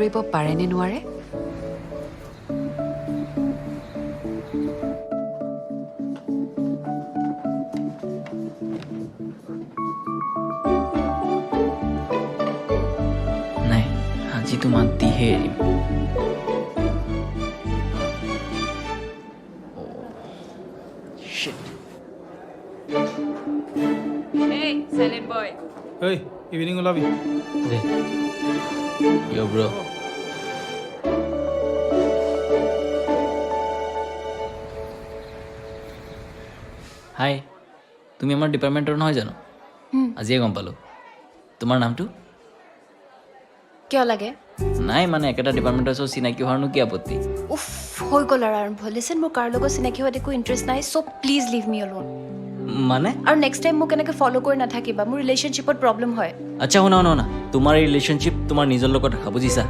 কৰিব পাৰে নে নোৱাৰে? নাই আজি তোমাক দিহে এৰিম Hey, silent boy. Hey, evening ওলাবি Yo bro হাই তুমি আমাৰ ডিপাৰ্টমেণ্টৰ নহয় জানো আজিয়ে গম পালোঁ তোমাৰ নামটো কিয় লাগে নাই মানে একেটা ডিপাৰ্টমেণ্টৰ ওচৰত চিনাকি হোৱাৰনো কি আপত্তি উফ হৈ গ'ল আৰু আৰম্ভ লিচেন মোৰ কাৰ লগত চিনাকি হোৱাত একো ইণ্টাৰেষ্ট নাই চ' প্লিজ লিভ মি এলোন মানে আৰু নেক্সট টাইম মোক এনেকৈ ফ'ল' কৰি নাথাকিবা মোৰ ৰিলেশ্যনশ্বিপত প্ৰব্লেম হয় আচ্ছা শুনা শুনা শুনা তোমাৰ এই ৰিলেশ্যনশ্বিপ তোমাৰ নিজৰ লগত ৰাখা বুজিছা